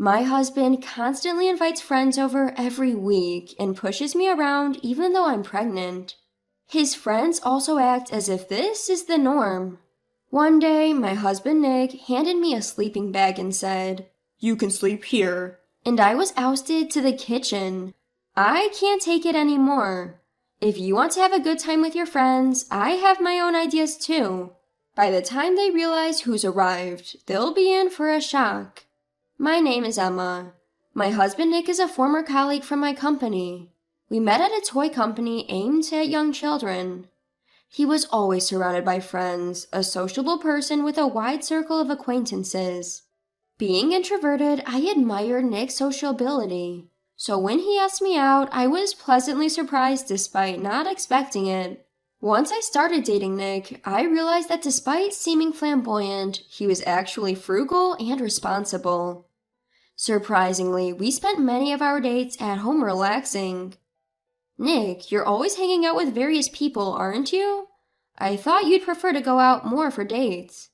My husband constantly invites friends over every week and pushes me around even though I'm pregnant. His friends also act as if this is the norm. One day, my husband Nick handed me a sleeping bag and said, "You can sleep here." And I was ousted to the kitchen. I can't take it anymore. If you want to have a good time with your friends, I have my own ideas too. By the time they realize who's arrived, they'll be in for a shock. My name is Emma. My husband Nick is a former colleague from my company. We met at a toy company aimed at young children. He was always surrounded by friends, a sociable person with a wide circle of acquaintances. Being introverted, I admired Nick's sociability. So when he asked me out, I was pleasantly surprised despite not expecting it. Once I started dating Nick, I realized that despite seeming flamboyant, he was actually frugal and responsible. Surprisingly, we spent many of our dates at home relaxing. "Nick, you're always hanging out with various people, aren't you? I thought you'd prefer to go out more for dates."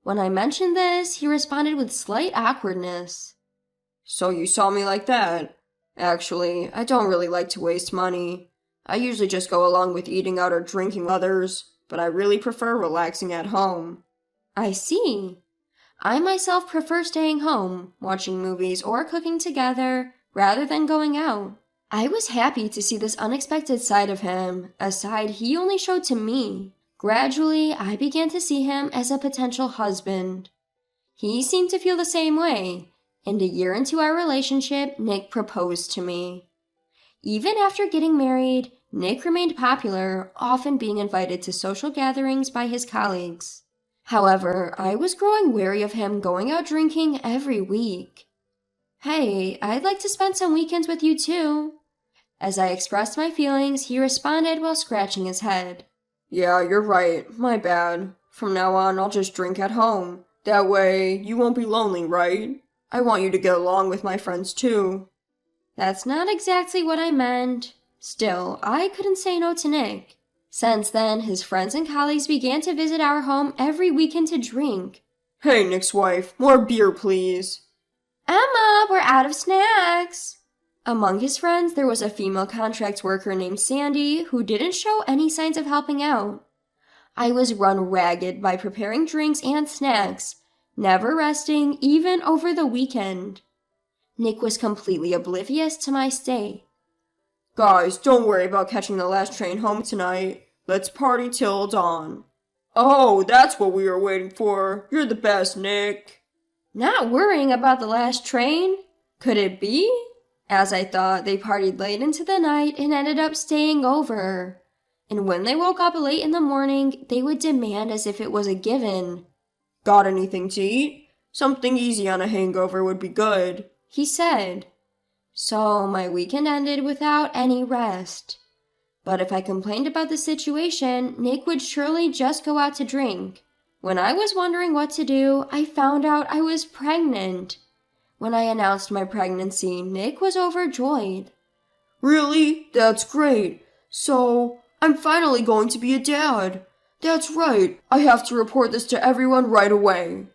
When I mentioned this, he responded with slight awkwardness. "So you saw me like that? Actually, I don't really like to waste money. I usually just go along with eating out or drinking with others, but I really prefer relaxing at home." "I see. I myself prefer staying home, watching movies or cooking together, rather than going out." I was happy to see this unexpected side of him, a side he only showed to me. Gradually, I began to see him as a potential husband. He seemed to feel the same way, and a year into our relationship, Nick proposed to me. Even after getting married, Nick remained popular, often being invited to social gatherings by his colleagues. However, I was growing wary of him going out drinking every week. "Hey, I'd like to spend some weekends with you too." As I expressed my feelings, he responded while scratching his head. "Yeah, you're right. My bad. From now on, I'll just drink at home. That way, you won't be lonely, right? I want you to get along with my friends too." That's not exactly what I meant. Still, I couldn't say no to Nick. Since then, his friends and colleagues began to visit our home every weekend to drink. "Hey, Nick's wife, more beer, please." "Emma, we're out of snacks." Among his friends, there was a female contract worker named Sandy who didn't show any signs of helping out. I was run ragged by preparing drinks and snacks, never resting even over the weekend. Nick was completely oblivious to my state. "Guys, don't worry about catching the last train home tonight. Let's party till dawn." "Oh, that's what we were waiting for. You're the best, Nick." Not worrying about the last train? Could it be? As I thought, they partied late into the night and ended up staying over. And when they woke up late in the morning, they would demand as if it was a given. "Got anything to eat? Something easy on a hangover would be good," he said. So my weekend ended without any rest. But if I complained about the situation, Nick would surely just go out to drink. When I was wondering what to do, I found out I was pregnant. When I announced my pregnancy, Nick was overjoyed. "Really? That's great. So, I'm finally going to be a dad. That's right. I have to report this to everyone right away."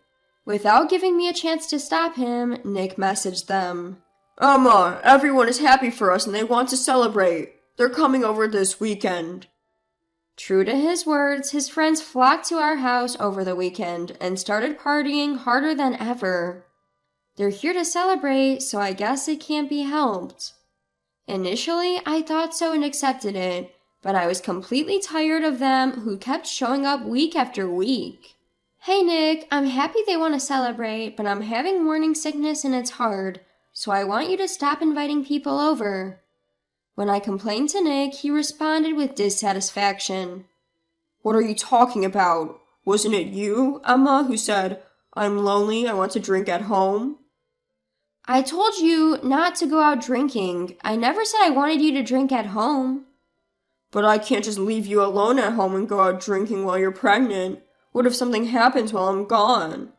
Without giving me a chance to stop him, Nick messaged them. "Emma, everyone is happy for us and they want to celebrate. They're coming over this weekend." True to his words, his friends flocked to our house over the weekend and started partying harder than ever. They're here to celebrate, so I guess it can't be helped. Initially, I thought so and accepted it, but I was completely tired of them who kept showing up week after week. "Hey Nick, I'm happy they want to celebrate, but I'm having morning sickness and it's hard, so I want you to stop inviting people over." When I complained to Nick, he responded with dissatisfaction. "What are you talking about? Wasn't it you, Emma, who said, 'I'm lonely, I want to drink at home'?" "I told you not to go out drinking. I never said I wanted you to drink at home." "But I can't just leave you alone at home and go out drinking while you're pregnant. What if something happens while I'm gone?"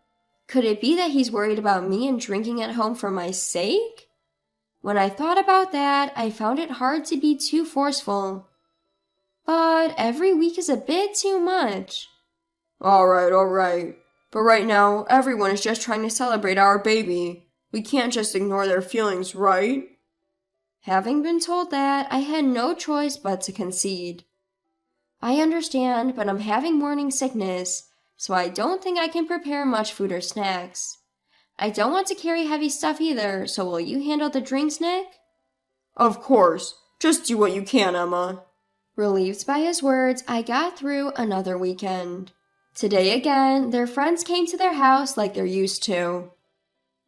Could it be that he's worried about me and drinking at home for my sake? When I thought about that, I found it hard to be too forceful. But every week is a bit too much. All right. But right now, everyone is just trying to celebrate our baby. We can't just ignore their feelings, right? Having been told that, I had no choice but to concede. I understand, but I'm having morning sickness, so I don't think I can prepare much food or snacks. I don't want to carry heavy stuff either, so will you handle the drinks, Nick? Of course. Just do what you can, Emma. Relieved by his words, I got through another weekend. Today again, their friends came to their house like they're used to.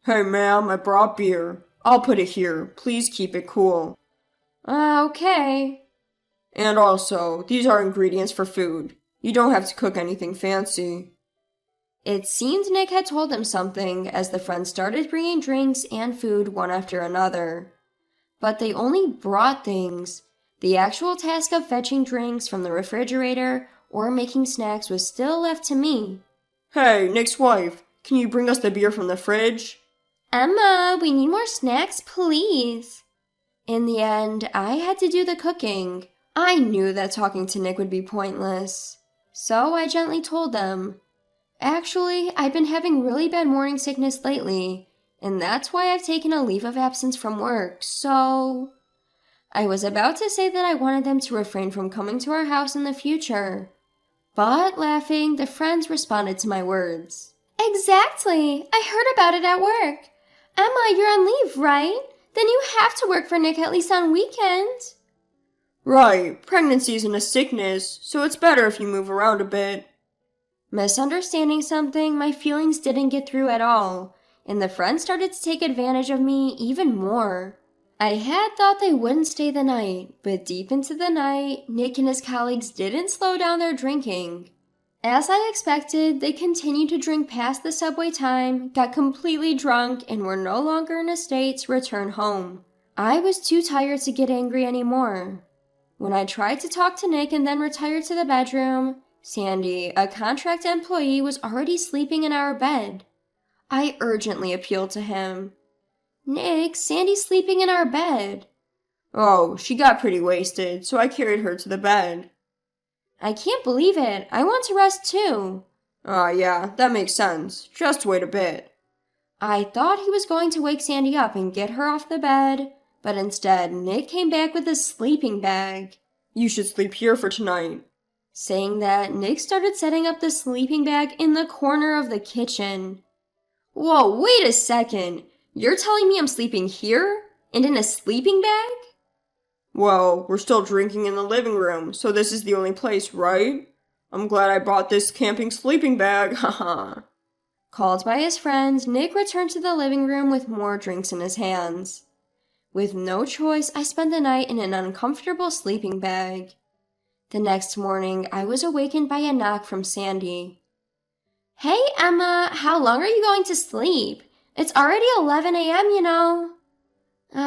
Hey, ma'am, I brought beer. I'll put it here. Please keep it cool. Okay. And also, these are ingredients for food. You don't have to cook anything fancy. It seemed Nick had told him something as the friends started bringing drinks and food one after another. But they only brought things. The actual task of fetching drinks from the refrigerator or making snacks was still left to me. Hey, Nick's wife, can you bring us the beer from the fridge? Emma, we need more snacks, please. In the end, I had to do the cooking. I knew that talking to Nick would be pointless. So I gently told them, actually, I've been having really bad morning sickness lately, and that's why I've taken a leave of absence from work, so... I was about to say that I wanted them to refrain from coming to our house in the future. But, laughing, the friends responded to my words. Exactly! I heard about it at work. Emma, you're on leave, right? Then you have to work for Nick at least on weekends. Right, pregnancy isn't a sickness, so it's better if you move around a bit. Misunderstanding something, my feelings didn't get through at all, and the friends started to take advantage of me even more. I had thought they wouldn't stay the night, but deep into the night, Nick and his colleagues didn't slow down their drinking. As I expected, they continued to drink past the subway time, got completely drunk, and were no longer in a state to return home. I was too tired to get angry anymore. When I tried to talk to Nick and then retired to the bedroom, Sandy, a contract employee, was already sleeping in our bed. I urgently appealed to him. Nick, Sandy's sleeping in our bed. Oh, she got pretty wasted, so I carried her to the bed. I can't believe it. I want to rest too. Yeah, that makes sense. Just wait a bit. I thought he was going to wake Sandy up and get her off the bed, but instead Nick came back with a sleeping bag. You should sleep here for tonight. Saying that, Nick started setting up the sleeping bag in the corner of the kitchen. Whoa, wait a second. You're telling me I'm sleeping here? And in a sleeping bag? Well, we're still drinking in the living room, so this is the only place, right? I'm glad I bought this camping sleeping bag, haha. Called by his friends, Nick returned to the living room with more drinks in his hands. With no choice, I spent the night in an uncomfortable sleeping bag. The next morning, I was awakened by a knock from Sandy. Hey, Emma, how long are you going to sleep? It's already 11 a.m., you know.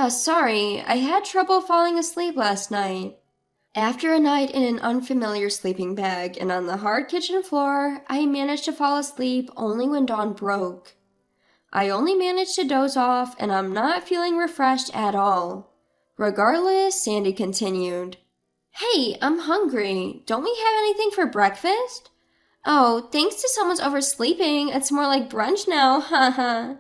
Sorry, I had trouble falling asleep last night. After a night in an unfamiliar sleeping bag and on the hard kitchen floor, I managed to fall asleep only when dawn broke. I only managed to doze off, and I'm not feeling refreshed at all. Regardless, Sandy continued. Hey, I'm hungry. Don't we have anything for breakfast? Oh, thanks to someone's oversleeping, it's more like brunch now, haha.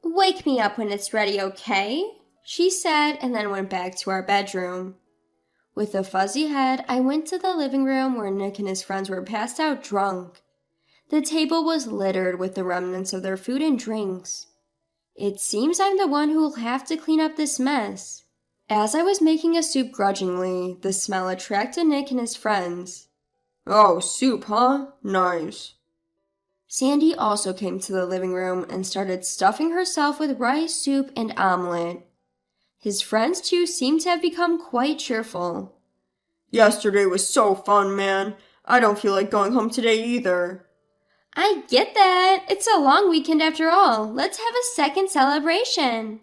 Wake me up when it's ready, okay? She said, and then went back to our bedroom. With a fuzzy head, I went to the living room where Nick and his friends were passed out drunk. The table was littered with the remnants of their food and drinks. It seems I'm the one who will have to clean up this mess. As I was making a soup grudgingly, the smell attracted Nick and his friends. Oh, soup, huh? Nice. Sandy also came to the living room and started stuffing herself with rice, soup, and omelet. His friends, too, seemed to have become quite cheerful. Yesterday was so fun, man. I don't feel like going home today either. I get that. It's a long weekend after all. Let's have a second celebration.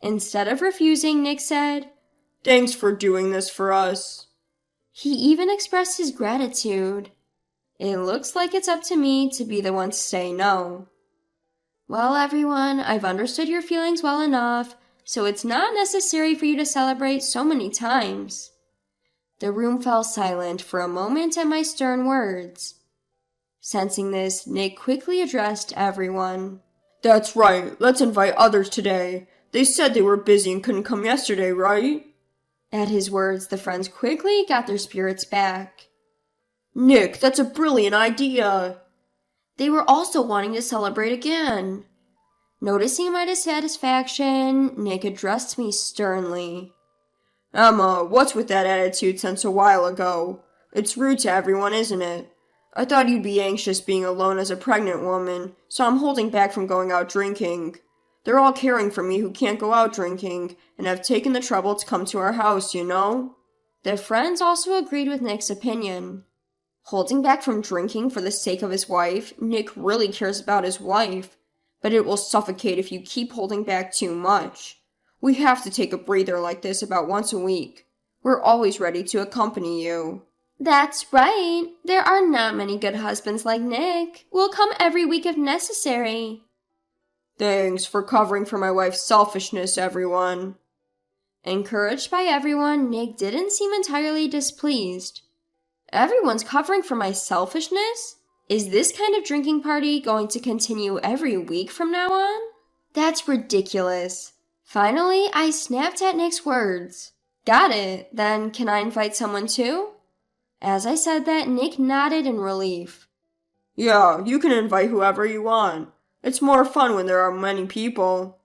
Instead of refusing, Nick said, Thanks for doing this for us. He even expressed his gratitude. It looks like it's up to me to be the one to say no. Well, everyone, I've understood your feelings well enough, so it's not necessary for you to celebrate so many times. The room fell silent for a moment at my stern words. Sensing this, Nick quickly addressed everyone. That's right, let's invite others today. They said they were busy and couldn't come yesterday, right? At his words, the friends quickly got their spirits back. Nick, that's a brilliant idea. They were also wanting to celebrate again. Noticing my dissatisfaction, Nick addressed me sternly. Emma, what's with that attitude since a while ago? It's rude to everyone, isn't it? I thought you'd be anxious being alone as a pregnant woman, so I'm holding back from going out drinking. They're all caring for me who can't go out drinking, and have taken the trouble to come to our house, you know? The friends also agreed with Nick's opinion. Holding back from drinking for the sake of his wife, Nick really cares about his wife, but it will suffocate if you keep holding back too much. We have to take a breather like this about once a week. We're always ready to accompany you. That's right. There are not many good husbands like Nick. We'll come every week if necessary. Thanks for covering for my wife's selfishness, everyone. Encouraged by everyone, Nick didn't seem entirely displeased. Everyone's covering for my selfishness? Is this kind of drinking party going to continue every week from now on? That's ridiculous. Finally, I snapped at Nick's words. Got it. Then can I invite someone too? As I said that, Nick nodded in relief. Yeah, you can invite whoever you want. It's more fun when there are many people.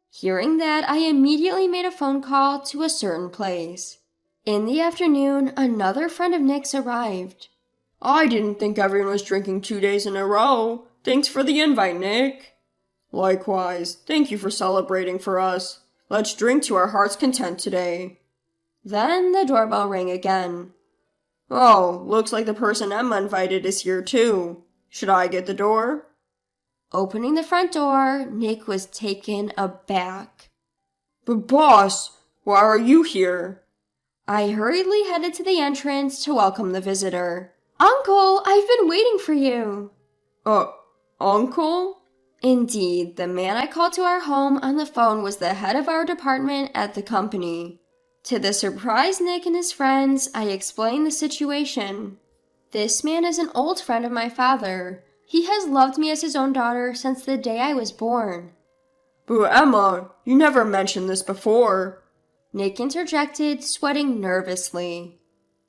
Hearing that, I immediately made a phone call to a certain place. In the afternoon, another friend of Nick's arrived. I didn't think everyone was drinking 2 days in a row. Thanks for the invite, Nick. Likewise, thank you for celebrating for us. Let's drink to our heart's content today. Then the doorbell rang again. Oh, looks like the person Emma invited is here too. Should I get the door? Opening the front door, Nick was taken aback. But boss, why are you here? I hurriedly headed to the entrance to welcome the visitor. Uncle, I've been waiting for you. Uncle? Indeed, the man I called to our home on the phone was the head of our department at the company. To the surprised Nick and his friends, I explained the situation. This man is an old friend of my father. He has loved me as his own daughter since the day I was born. But Emma, you never mentioned this before. Nick interjected, sweating nervously.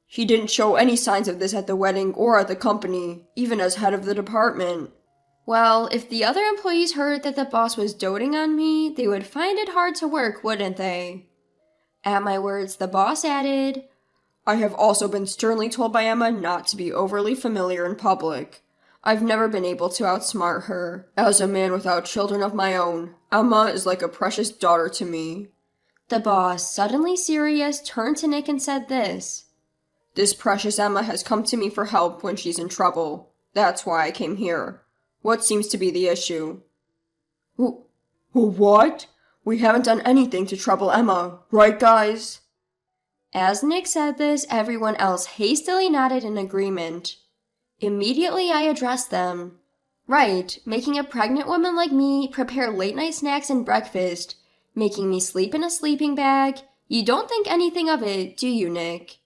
He didn't show any signs of this at the wedding or at the company, even as head of the department. Well, if the other employees heard that the boss was doting on me, they would find it hard to work, wouldn't they? At my words, the boss added, I have also been sternly told by Emma not to be overly familiar in public. I've never been able to outsmart her. As a man without children of my own, Emma is like a precious daughter to me. The boss, suddenly serious, turned to Nick and said this. This precious Emma has come to me for help when she's in trouble. That's why I came here. What seems to be the issue? What? We haven't done anything to trouble Emma, right guys? As Nick said this, everyone else hastily nodded in agreement. Immediately I addressed them. Right, making a pregnant woman like me prepare late-night snacks and breakfast, making me sleep in a sleeping bag. You don't think anything of it, do you, Nick?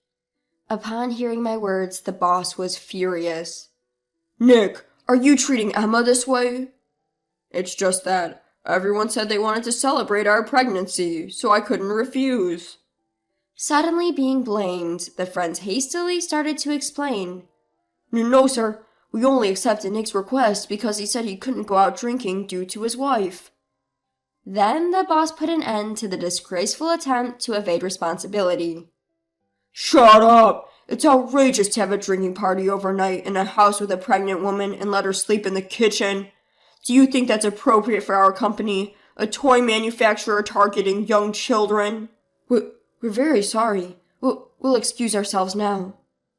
Upon hearing my words, the boss was furious. Nick, are you treating Emma this way? It's just that everyone said they wanted to celebrate our pregnancy, so I couldn't refuse. Suddenly being blamed, the friends hastily started to explain. No, sir. We only accepted Nick's request because he said he couldn't go out drinking due to his wife. Then the boss put an end to the disgraceful attempt to evade responsibility. Shut up! It's outrageous to have a drinking party overnight in a house with a pregnant woman and let her sleep in the kitchen. Do you think that's appropriate for our company, a toy manufacturer targeting young children? We're very sorry. We'll excuse ourselves now.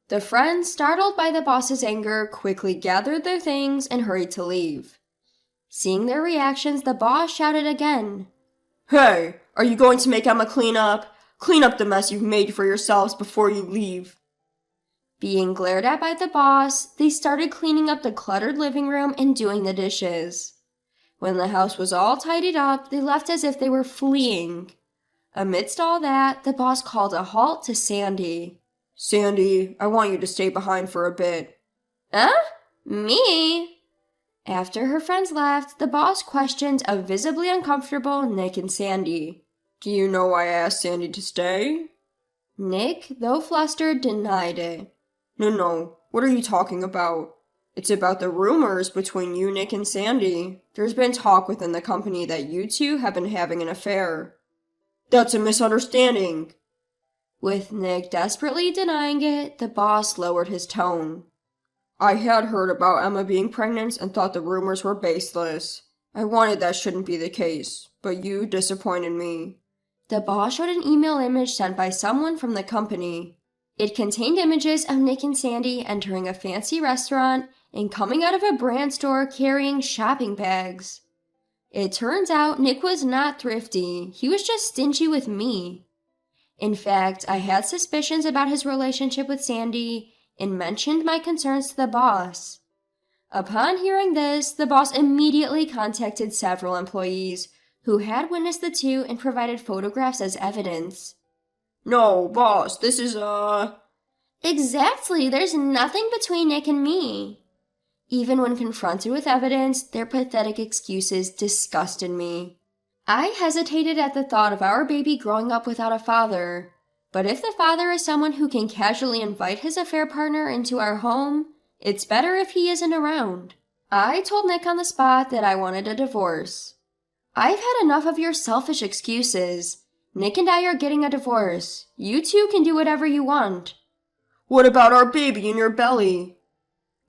The friends, startled by the boss's anger, quickly gathered their things and hurried to leave. Seeing their reactions, the boss shouted again. Hey, are you going to make Emma clean up? Clean up the mess you've made for yourselves before you leave. Being glared at by the boss, they started cleaning up the cluttered living room and doing the dishes. When the house was all tidied up, they left as if they were fleeing. Amidst all that, the boss called a halt to Sandy. Sandy, I want you to stay behind for a bit. Me? After her friends left, the boss questioned a visibly uncomfortable Nick and Sandy. Do you know why I asked Sandy to stay? Nick, though flustered, denied it. No. What are you talking about? It's about the rumors between you, Nick, and Sandy. There's been talk within the company that you two have been having an affair. That's a misunderstanding. With Nick desperately denying it, the boss lowered his tone. I had heard about Emma being pregnant and thought the rumors were baseless. I wanted that shouldn't be the case, but you disappointed me. The boss showed an email image sent by someone from the company. It contained images of Nick and Sandy entering a fancy restaurant and coming out of a brand store carrying shopping bags. It turns out Nick was not thrifty, he was just stingy with me. In fact, I had suspicions about his relationship with Sandy and mentioned my concerns to the boss. Upon hearing this, the boss immediately contacted several employees who had witnessed the two and provided photographs as evidence. No, boss, this is, Exactly, there's nothing between Nick and me. Even when confronted with evidence, their pathetic excuses disgusted me. I hesitated at the thought of our baby growing up without a father, but if the father is someone who can casually invite his affair partner into our home, it's better if he isn't around. I told Nick on the spot that I wanted a divorce. I've had enough of your selfish excuses. Nick and I are getting a divorce. You two can do whatever you want. What about our baby in your belly?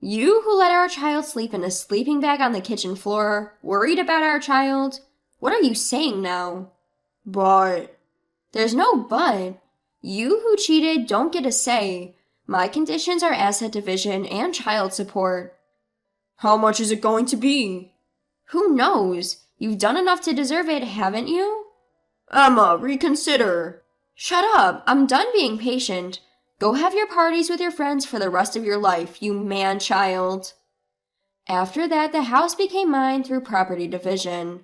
You who let our child sleep in a sleeping bag on the kitchen floor, worried about our child? What are you saying now? But... There's no but. You who cheated don't get a say. My conditions are asset division and child support. How much is it going to be? Who knows? You've done enough to deserve it, haven't you? Emma, reconsider. Shut up. I'm done being patient. Go have your parties with your friends for the rest of your life, you man-child. After that, the house became mine through property division.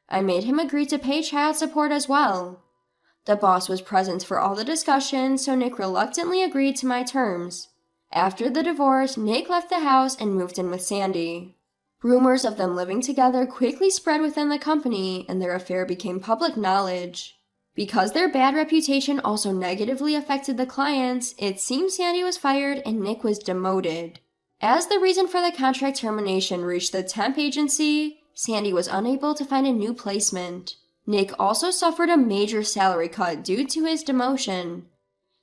I made him agree to pay child support as well. The boss was present for all the discussions, so Nick reluctantly agreed to my terms. After the divorce, Nick left the house and moved in with Sandy. Rumors of them living together quickly spread within the company, and their affair became public knowledge. Because their bad reputation also negatively affected the clients, it seems Sandy was fired and Nick was demoted. As the reason for the contract termination reached the temp agency, Sandy was unable to find a new placement. Nick also suffered a major salary cut due to his demotion.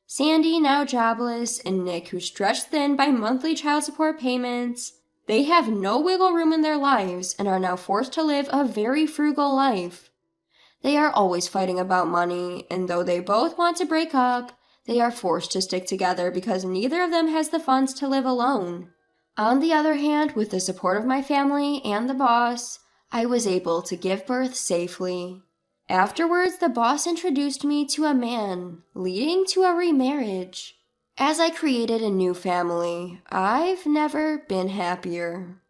Sandy, now jobless, and Nick, who stretched thin by monthly child support payments, they have no wiggle room in their lives and are now forced to live a very frugal life. They are always fighting about money, and though they both want to break up, they are forced to stick together because neither of them has the funds to live alone. On the other hand, with the support of my family and the boss, I was able to give birth safely. Afterwards, the boss introduced me to a man, leading to a remarriage. As I created a new family, I've never been happier.